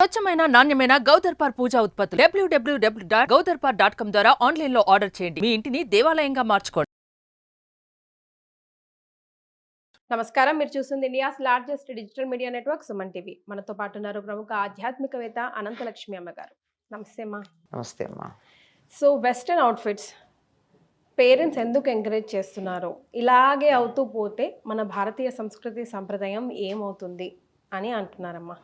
స్వచ్ఛమైన నాణ్యమైన గౌదర్పార్ పూజా ఉత్పత్తులు www.gaudarpar.com ద్వారా ఆన్లైన్ లో ఆర్డర్ చేయండి. మీ ఇంటిని దేవాలయంగా మార్చుకోండి. నమస్కారం, మీరు చూస్తుంది India's largest digital media network Suman TV. మనతో పాటు ఉన్నారు ప్రముఖ ఆధ్యాత్మికవేత్త అనంతలక్ష్మి అమ్మ గారు. నమస్తే అమ్మా. నమస్తే అమ్మా. సో వెస్టర్న్ అవుట్ఫిట్స్ పేరెంట్స్ ఎందుకు ఎంకరేజ్ చేస్తున్నారు? ఇలాగే అవుతూ పోతే మన భారతీయ సంస్కృతి సంప్రదాయం ఏమవుతుంది అని అంటున్నారమ్మా.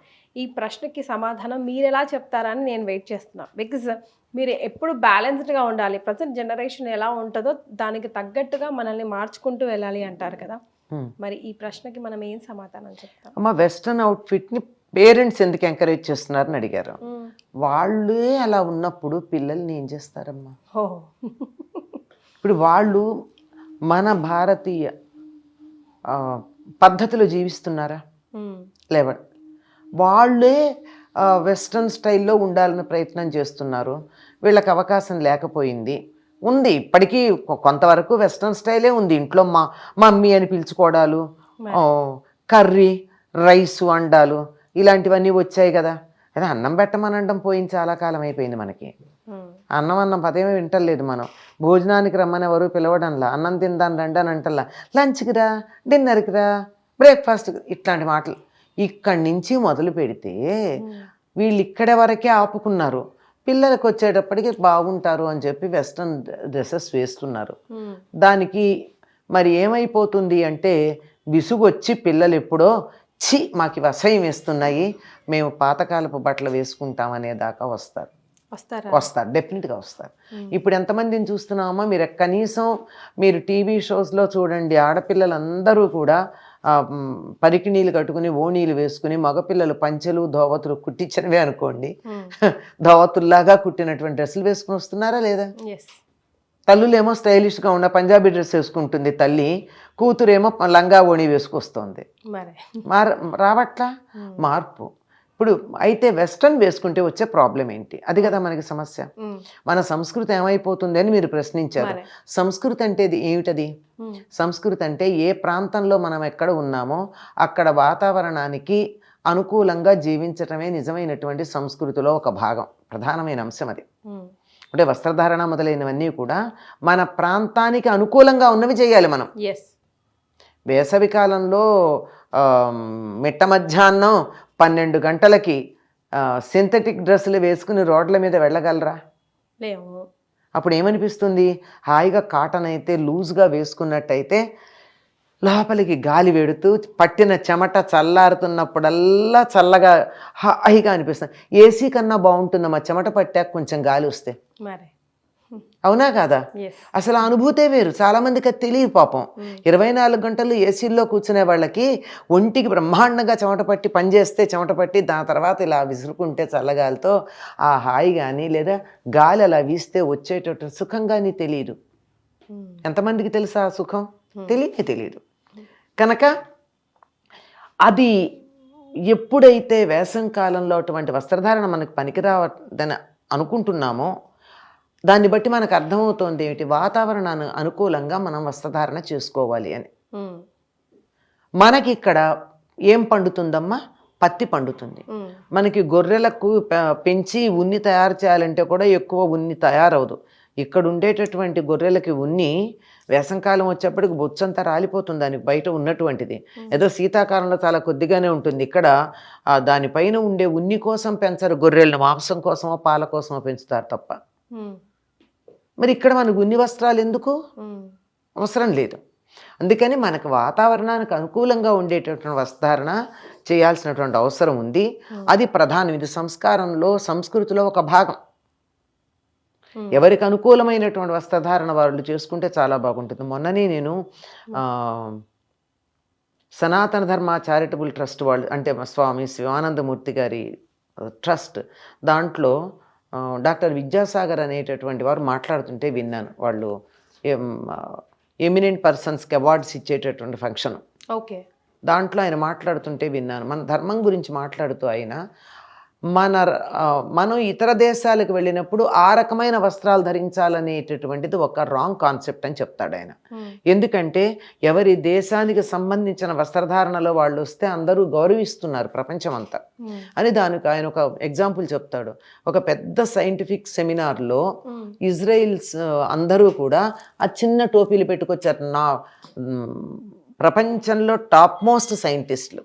ఈ ప్రశ్నకి సమాధానం మీరు ఎలా చెప్తారని నేను వెయిట్ చేస్తున్నా. బికాజ్ మీరు ఎప్పుడు బ్యాలెన్స్డ్గా ఉండాలి. ప్రజెంట్ జనరేషన్ ఎలా ఉంటుందో దానికి తగ్గట్టుగా మనల్ని మార్చుకుంటూ వెళ్ళాలి అంటారు కదా. మరి ఈ ప్రశ్నకి మనం ఏం సమాధానం చెప్తాం? అమ్మ, వెస్ట్రన్ అవుట్ఫిట్ని పేరెంట్స్ ఎందుకు ఎంకరేజ్ చేస్తున్నారని అడిగారు. వాళ్ళే అలా ఉన్నప్పుడు పిల్లల్ని ఏం చేస్తారమ్మా? ఇప్పుడు వాళ్ళు మన భారతీయ పద్ధతిలో జీవిస్తున్నారా? లేవ. వాళ్ళే వెస్ట్రన్ స్టైల్లో ఉండాలని ప్రయత్నం చేస్తున్నారు. వీళ్ళకి అవకాశం లేకపోయింది. ఉంది, ఇప్పటికీ కొంతవరకు వెస్ట్రన్ స్టైలే ఉంది. ఇంట్లో మమ్మీ అని పిలుచుకోవడాలు, కర్రీ, రైసు అండాలు ఇలాంటివన్నీ వచ్చాయి కదా. అదే అన్నం పెట్టమనడం పోయింది, చాలా కాలం అయిపోయింది మనకి. అన్నం పదేమీ వింటలేదు మనం. భోజనానికి రమ్మని ఎవరు పిలవడంలా, అన్నం తిందాని రండి అని అంటల్లా. లంచ్కి రా, డిన్నర్కి రా, బ్రేక్ఫాస్ట్, ఇట్లాంటి మాటలు. ఇక్కడి నుంచి మొదలు పెడితే వీళ్ళు ఇక్కడే వరకే ఆపుకున్నారు. పిల్లలకు వచ్చేటప్పటికి బాగుంటారు అని చెప్పి వెస్ట్రన్ డ్రెస్సెస్ వేస్తున్నారు. దానికి మరి ఏమైపోతుంది అంటే విసుగొచ్చి పిల్లలు ఎప్పుడో మాకు అసహ్యం వేస్తున్నాయి, మేము పాతకాలపు బట్టలు వేసుకుంటామనే దాకా వస్తారు. డెఫినెట్గా వస్తారు. ఇప్పుడు ఎంతమందిని చూస్తున్నామో మీరు, కనీసం మీరు టీవీ షోస్లో చూడండి, ఆడపిల్లలందరూ కూడా పరికిణీలు కట్టుకుని ఓణీలు వేసుకుని, మగపిల్లలు పంచెలు ధోవతులు కుట్టించినవే అనుకోండి, ధోవతుల్లాగా కుట్టినటువంటి డ్రెస్సులు వేసుకుని వస్తున్నారా లేదా? తల్లులేమో స్టైలిష్గా ఉన్న పంజాబీ డ్రెస్ వేసుకుంటుంది తల్లి, కూతురేమో లంగా ఓణి వేసుకొస్తుంది. రావట్లా మార్పు. ఇప్పుడు అయితే వెస్ట్రన్ వేసుకుంటే వచ్చే ప్రాబ్లం ఏంటి? అది కదా మనకి సమస్య. మన సంస్కృతి ఏమైపోతుంది అని మీరు ప్రశ్నించారు. సంస్కృతి అంటే ఏమిటది? సంస్కృతి అంటే ఏ ప్రాంతంలో మనం ఎక్కడ ఉన్నామో అక్కడ వాతావరణానికి అనుకూలంగా జీవించటమే నిజమైనటువంటి సంస్కృతిలో ఒక భాగం, ప్రధానమైన అంశం అది. అంటే వస్త్రధారణ మొదలైనవన్నీ కూడా మన ప్రాంతానికి అనుకూలంగా ఉన్నవి చేయాలి మనం. వేసవి కాలంలో మిట్ట మధ్యాహ్నం 12 గంటలకి సింథటిక్ డ్రెస్సులు వేసుకుని రోడ్ల మీద వెళ్ళగలరా? అప్పుడు ఏమనిపిస్తుంది? హాయిగా కాటన్ అయితే లూజ్గా వేసుకున్నట్టయితే లోపలికి గాలి వెడుతూ పట్టిన చెమట చల్లారుతున్నప్పుడల్లా చల్లగా హాయిగా అనిపిస్తుంది. ఏసీ కన్నా బాగుంటుందమ్మా చెమట పట్టాక కొంచెం గాలి వస్తే. అవునా కాదా? అసలు అనుభూతే వేరు. చాలా మందికి అది తెలియదు పాపం. 24 గంటలు ఏసీల్లో కూర్చునే వాళ్ళకి ఒంటికి బ్రహ్మాండంగా చెమట పట్టి పనిచేస్తే చెమట పట్టి దాని తర్వాత ఇలా విసురుకుంటే చల్లగాలితో ఆ హాయి కానీ లేదా గాలి అలా వీస్తే వచ్చేటట్టు సుఖం కానీ తెలియదు. ఎంతమందికి తెలుసా ఆ సుఖం? తెలియదు. కనుక అది ఎప్పుడైతే వేసవి కాలంలో అటువంటి వస్త్రధారణ మనకు పనికిరావద్దని అనుకుంటున్నామో దాన్ని బట్టి మనకు అర్థమవుతోంది ఏమిటి? వాతావరణానికి అనుకూలంగా మనం వస్త్రధారణ చేసుకోవాలి అని. మనకి ఇక్కడ ఏం పండుతుందమ్మా? పత్తి పండుతుంది. మనకి గొర్రెలకు పెంచి ఉన్ని తయారు చేయాలంటే కూడా ఎక్కువ ఉన్ని తయారవదు. ఇక్కడ ఉండేటటువంటి గొర్రెలకి ఉన్ని వేసంకాలం వచ్చేప్పటికి బొచ్చంతా రాలిపోతుంది దానికి బయట ఉన్నటువంటిది. ఏదో శీతాకాలంలో చాలా కొద్దిగానే ఉంటుంది. ఇక్కడ దానిపైన ఉండే ఉన్ని కోసం పెంచరు గొర్రెలను, మాంసం కోసమో పాల కోసమో పెంచుతారు తప్ప. మరి ఇక్కడ మనకు ఉన్ని వస్త్రాలు ఎందుకు? అవసరం లేదు. అందుకని మనకు వాతావరణానికి అనుకూలంగా ఉండేటటువంటి వస్త్రధారణ చేయాల్సినటువంటి అవసరం ఉంది. అది ప్రధానం. ఇది సంస్కారంలో, సంస్కృతిలో ఒక భాగం. ఎవరికి అనుకూలమైనటువంటి వస్త్రధారణ వాళ్ళు చేసుకుంటే చాలా బాగుంటుంది. మొన్ననే నేను సనాతన ధర్మ చారిటబుల్ ట్రస్ట్ వాళ్ళు, అంటే స్వామి శివానందమూర్తి గారి ట్రస్ట్, దాంట్లో డాక్టర్ విద్యాసాగర్ అనేటటువంటి వారు మాట్లాడుతుంటే విన్నాను. వాళ్ళు ఎమినెంట్ పర్సన్స్కి అవార్డ్స్ ఇచ్చేటటువంటి ఫంక్షన్. దాంట్లో ఆయన మాట్లాడుతుంటే విన్నాను. మన ధర్మం గురించి మాట్లాడుతూ ఆయన మనం ఇతర దేశాలకు వెళ్ళినప్పుడు ఆ రకమైన వస్త్రాలు ధరించాలనేటటువంటిది ఒక రాంగ్ కాన్సెప్ట్ అని చెప్తాడు ఆయన. ఎందుకంటే ఎవరి దేశానికి సంబంధించిన వస్త్రధారణలో వాళ్ళు వస్తే అందరూ గౌరవిస్తున్నారు ప్రపంచం అంతా అని దానికి ఆయన ఒక ఎగ్జాంపుల్ చెప్తాడు. ఒక పెద్ద సైంటిఫిక్ సెమినార్లో ఇజ్రాయిల్స్ అందరూ కూడా ఆ చిన్న టోపీలు పెట్టుకొచ్చారు. ప్రపంచంలో టాప్ మోస్ట్ సైంటిస్టులు.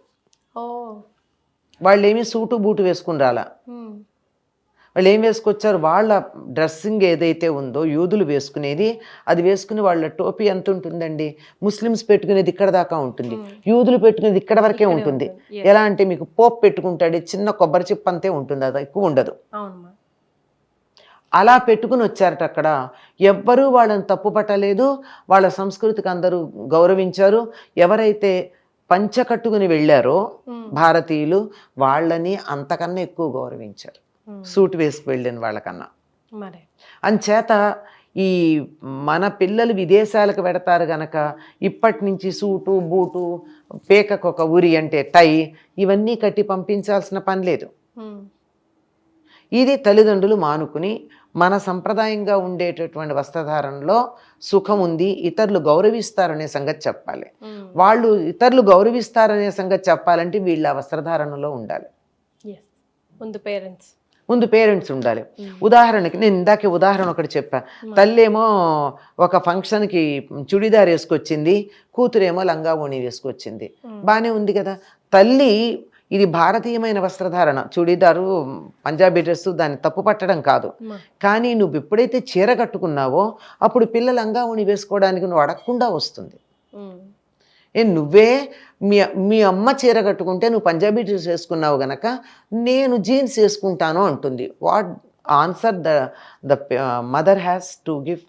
వాళ్ళు ఏమీ సూటు బూటు వేసుకుని రాలా. వాళ్ళు ఏం వేసుకొచ్చారు, వాళ్ళ డ్రెస్సింగ్ ఏదైతే ఉందో యూదులు వేసుకునేది అది వేసుకుని వాళ్ళ టోపీ ఎంత ఉంటుందండి, ముస్లిమ్స్ పెట్టుకునేది ఇక్కడ దాకా ఉంటుంది, యూదులు పెట్టుకునేది ఇక్కడ వరకే ఉంటుంది. ఎలా అంటే మీకు పోప్ పెట్టుకుంటాడు, చిన్న కొబ్బరి చిప్ప అంతే ఉంటుంది, అది ఎక్కువ ఉండదు. అలా పెట్టుకుని వచ్చారట. అక్కడ ఎవ్వరూ వాళ్ళని తప్పు పట్టలేదు, వాళ్ళ సంస్కృతికి అందరూ గౌరవించారు. ఎవరైతే పంచ కట్టుకుని వెళ్ళారో భారతీయులు వాళ్ళని అంతకన్నా ఎక్కువ గౌరవించారు సూట్ వేసుకు వెళ్ళిన వాళ్ళకన్నా. అంచేత ఈ మన పిల్లలు విదేశాలకు పెడతారు గనక ఇప్పటి నుంచి సూటు బూటు పేకకొక ఉరి అంటే టై ఇవన్నీ కట్టి పంపించాల్సిన పని లేదు. ఇది తల్లిదండ్రులు మానుకుని మన సంప్రదాయంగా ఉండేటటువంటి వస్త్రధారణలో సుఖం ఉంది, ఇతరులు గౌరవిస్తారనే సంగతి చెప్పాలి. వాళ్ళు ఇతరులు గౌరవిస్తారనే సంగతి చెప్పాలంటే వీళ్ళ వస్త్రధారణలో ఉండాలి. ముందు పేరెంట్స్ ఉండాలి. ఉదాహరణకి నేను ఇందాకే ఉదాహరణ ఒకటి చెప్పా. తల్లేమో ఒక ఫంక్షన్కి చుడిదార్ వేసుకొచ్చింది, కూతురేమో లంగా ఓణి వేసుకొచ్చింది. బాగానే ఉంది కదా. తల్లి ఇది భారతీయమైన వస్త్రధారణ, చుడీదారు పంజాబీ డ్రెస్సు, దాన్ని తప్పు పట్టడం కాదు. కానీ నువ్వు ఎప్పుడైతే చీర కట్టుకున్నావో అప్పుడు పిల్లలు లంగా ఓణి వేసుకోవడానికి నువ్వు అడగకుండా వస్తుంది. నువ్వే మీ అమ్మ చీర కట్టుకుంటే నువ్వు పంజాబీ డ్రెస్ వేసుకున్నావు గనక నేను జీన్స్ వేసుకుంటాను అంటుంది. What answer the mother has to give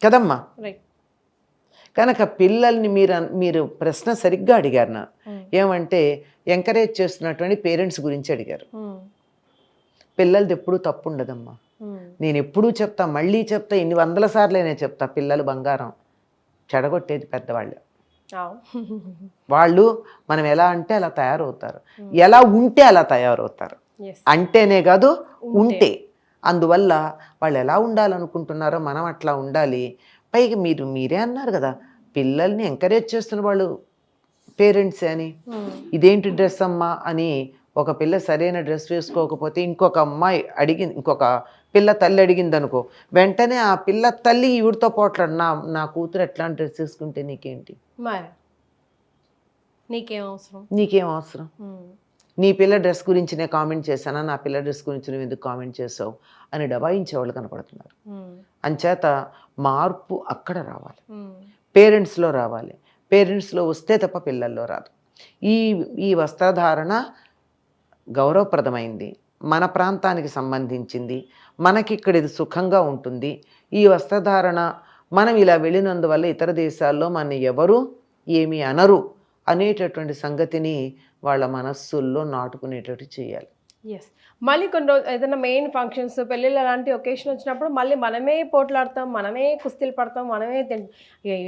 కదమ్మా. కనుక పిల్లల్ని మీరు ప్రశ్న సరిగ్గా అడిగారు. నా ఏమంటే ఎంకరేజ్ చేస్తున్నటువంటి పేరెంట్స్ గురించి అడిగారు. పిల్లలది ఎప్పుడూ తప్పు ఉండదమ్మా. నేను ఎప్పుడూ చెప్తా, మళ్ళీ చెప్తా, ఇన్ని 100 సార్లే చెప్తా, పిల్లలు బంగారం. చెడగొట్టేది పెద్దవాళ్ళు. వాళ్ళు మనం ఎలా అంటే అలా తయారవుతారు, ఎలా ఉంటే అలా తయారవుతారు. అంటేనే కాదు, ఉంటే. అందువల్ల వాళ్ళు ఎలా ఉండాలనుకుంటున్నారో మనం అట్లా ఉండాలి. పైగా మీరే అన్నారు కదా, పిల్లల్ని ఎంకరేజ్ చేస్తున్న వాళ్ళు పేరెంట్సే అని. ఇదేంటి డ్రెస్ అమ్మా అని ఒక పిల్ల సరైన డ్రెస్ వేసుకోకపోతే ఇంకొక అమ్మాయి ఇంకొక పిల్ల తల్లి అడిగింది అనుకో, వెంటనే ఆ పిల్ల తల్లి ఈవిడితో పోట్లాడు, నా కూతురు ఎట్లాంటి డ్రెస్ వేసుకుంటే నీకేంటి, నీకేం అవసరం, నీ పిల్ల డ్రెస్ గురించి నేను కామెంట్ చేశానా, నా పిల్ల డ్రెస్ గురించి నువ్వు ఎందుకు కామెంట్ చేసావు అని డబాయించే వాళ్ళు కనపడుతున్నారు. అంచేత మార్పు అక్కడ రావాలి, పేరెంట్స్లో రావాలి. పేరెంట్స్లో వస్తే తప్ప పిల్లల్లో రాదు. ఈ వస్త్రధారణ గౌరవప్రదమైంది, మన ప్రాంతానికి సంబంధించింది, మనకి ఇక్కడ ఇది సుఖంగా ఉంటుంది. ఈ వస్త్రధారణ మనం ఇలా వెళ్ళినందువల్ల ఇతర దేశాల్లో మన ఎవరు ఏమీ అనరు అనేటటువంటి సంగతిని వాళ్ళ మనస్సుల్లో నాటుకునేటట్టు చేయాలి. మళ్ళీ కొన్ని రోజు ఏదైనా మెయిన్ ఫంక్షన్స్, పెళ్ళిళ్ళు అలాంటి ఒకేషన్ వచ్చినప్పుడు మళ్ళీ మనమే పోట్లాడతాం, మనమే కుస్తీలు పడతాం, మనమే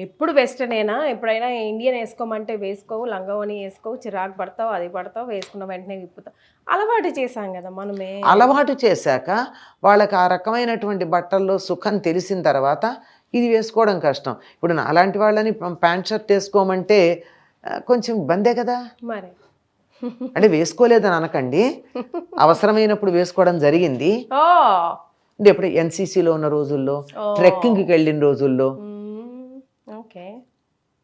ఎప్పుడు వెస్టర్నేనా, ఎప్పుడైనా ఇండియన్ వేసుకోమంటే వేసుకోవు, లంగావని వేసుకోవు, చిరాకు పడతావు, అది పడతావు, వేసుకున్న వెంటనే విప్పుతావు. అలవాటు చేశాం కదా మనమే. అలవాటు చేశాక వాళ్ళకి ఆ రకమైనటువంటి బట్టల్లో సుఖం తెలిసిన తర్వాత ఇది వేసుకోవడం కష్టం. ఇప్పుడు అలాంటి వాళ్ళని ప్యాంట్ షర్ట్ వేసుకోమంటే కొంచెం ఇబ్బందే కదా. మరి అంటే వేసుకోలేదని అనకండి, అవసరమైనప్పుడు వేసుకోవడం జరిగింది. అంటే ఎప్పుడు ఎన్సీసీలో ఉన్న రోజుల్లో, ట్రెక్కింగ్కి వెళ్ళిన రోజుల్లో,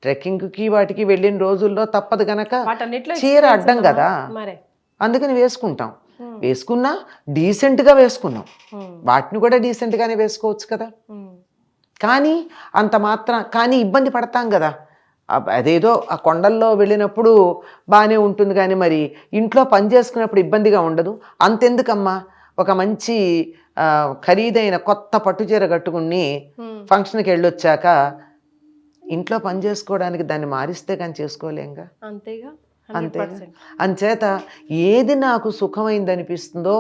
ట్రెక్కింగ్కి వాటికి వెళ్ళిన రోజుల్లో తప్పదు గనక చీర అడ్డం కదా, అందుకని వేసుకుంటాం. వేసుకున్నా డీసెంట్గా వేసుకున్నాం, వాటిని కూడా డీసెంట్గానే వేసుకోవచ్చు కదా. కానీ అంత మాత్రం కానీ ఇబ్బంది పడతాం కదా. అదేదో ఆ కొండల్లో వెళ్ళినప్పుడు బాగానే ఉంటుంది, కానీ మరి ఇంట్లో పని చేసుకున్నప్పుడు ఇబ్బందిగా ఉండదు. అంతెందుకమ్మా, ఒక మంచి ఖరీదైన కొత్త పట్టుచీర కట్టుకుని ఫంక్షన్కి వెళ్ళొచ్చాక ఇంట్లో పని చేసుకోవడానికి దాన్ని మారిస్తే కానీ చేసుకోలేంగా. అంతేగా. అంచేత ఏది నాకు సుఖమైంది అనిపిస్తుందో,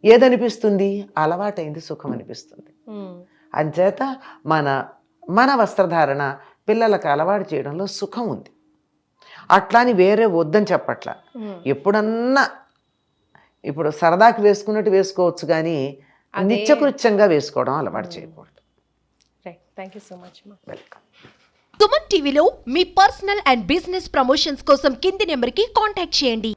ఏదనిపిస్తుంది అలవాటైంది సుఖం అనిపిస్తుంది. అంచేత మన వస్త్రధారణ పిల్లలకు అలవాటు చేయడంలో సుఖం ఉంది. అట్లాని వేరే వద్దని చెప్పట్లా. ఎప్పుడన్నా ఇప్పుడు సరదాకి వేసుకున్నట్టు వేసుకోవచ్చు కానీ నిత్యకృత్యంగా వేసుకోవడం అలవాటు చేయకూడదు. Right, thank you so much అమ్మా. వెల్కమ్. సుమన్ టీవీలో మీ పర్సనల్ అండ్ బిజినెస్ ప్రమోషన్స్ కోసం కింది నెంబర్కి కాంటాక్ట్ చేయండి.